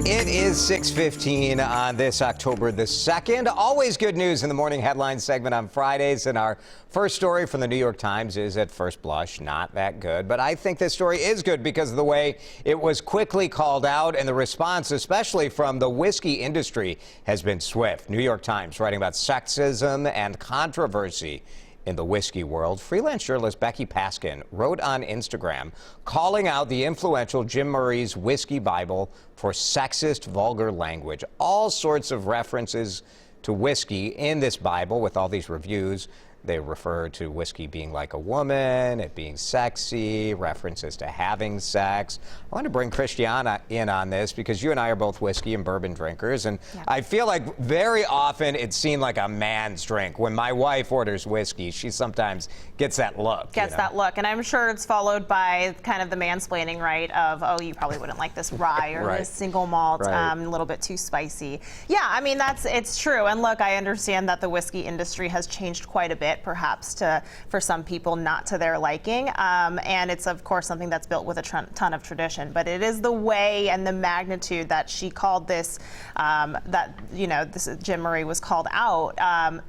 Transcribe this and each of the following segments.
It is 6:15 on this October the 2nd. Always good news in the morning headlines segment on Fridays. And our first story from the New York Times is at first blush not that good. But I think this story is good because of the way it was quickly called out, and the response, especially from the whiskey industry, has been swift. New York Times writing about sexism and controversy in the whiskey world. Freelance journalist Becky Paskin wrote on Instagram calling out the influential Jim Murray's Whiskey Bible for sexist, vulgar language. All sorts of references to whiskey in this Bible with all these reviews. They refer to whiskey being like a woman, it being sexy, references to having sex. I want to bring Christiana in on this because you and I are both whiskey and bourbon drinkers, and I feel like very often it's seen like a man's drink. When my wife orders whiskey, she sometimes gets that look. That look, and I'm sure it's followed by kind of the mansplaining, right, of, oh, you probably wouldn't like this rye or this single malt, a little bit too spicy. Yeah, I mean, it's true. And look, I understand that the whiskey industry has changed quite a bit, perhaps for some people not to their liking, and it's of course something that's built with a ton of tradition, but it is the way and the magnitude that she called this, this Jim Murray was called out,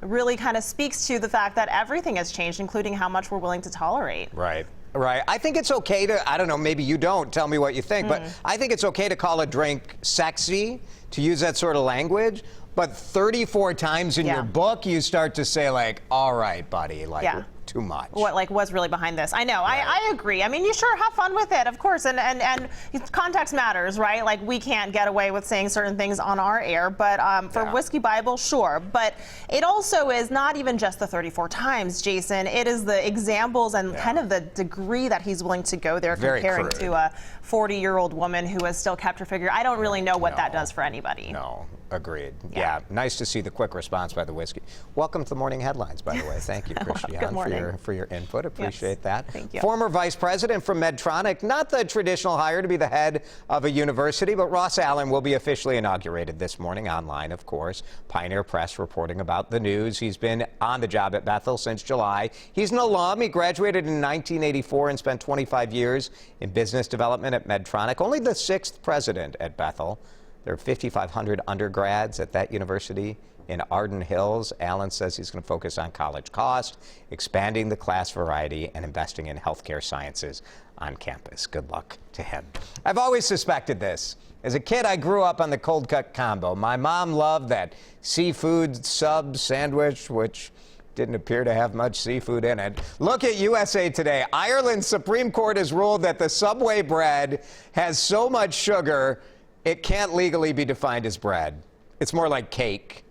really kind of speaks to the fact that everything has changed, including how much we're willing to tolerate. Right. I think it's okay to, I don't know, maybe you don't, tell me what you think, but I think it's okay to call a drink sexy, to use that sort of language. But 34 times in your book, you start to say, like, all right, buddy, like, too much. What's really behind this? I know, I agree. I mean, you sure have fun with it, of course, and context matters, right? Like, we can't get away with saying certain things on our air, but for Whiskey Bible, sure. But it also is not even just the 34 times, Jason. It is the examples and kind of the degree that he's willing to go there, comparing to a 40-year-old woman who has still kept her figure. I don't really know what that does for anybody. No. Agreed. Yeah, nice to see the quick response by the whiskey. Welcome to the morning headlines, by the way. Thank you, Christiane, for your input. Appreciate that. Thank you. Former vice president from Medtronic, not the traditional hire to be the head of a university, but Ross Allen will be officially inaugurated this morning online, of course. Pioneer Press reporting about the news. He's been on the job at Bethel since July. He's an alum. He graduated in 1984 and spent 25 years in business development at Medtronic. Only the 6th president at Bethel. There are 5,500 undergrads at that university in Arden Hills. Allen says he's going to focus on college cost, expanding the class variety, and investing in healthcare sciences on campus. Good luck to him. I've always suspected this. As a kid, I grew up on the cold cut combo. My mom loved that seafood sub sandwich, which didn't appear to have much seafood in it. Look at USA Today. Ireland's Supreme Court has ruled that the Subway bread has so much sugar it can't legally be defined as bread. It's more like cake.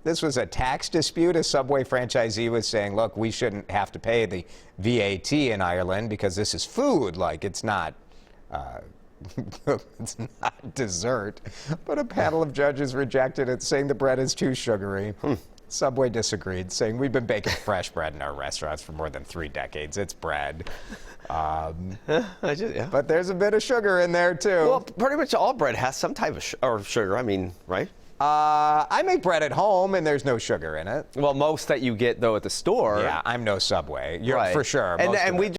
This was a tax dispute. A Subway franchisee was saying, look, we shouldn't have to pay the VAT in Ireland because this is food. Like, it's not, it's not dessert. But a panel of judges rejected it, saying the bread is too sugary. Subway disagreed, saying we've been baking fresh bread in our restaurants for more than 3 decades. It's bread. But there's a bit of sugar in there, too. Well, pretty much all bread has some type of sugar, I mean, right? I make bread at home, and there's no sugar in it. Well, most that you get, though, at the store. Yeah, I'm no Subway. You're for sure. And we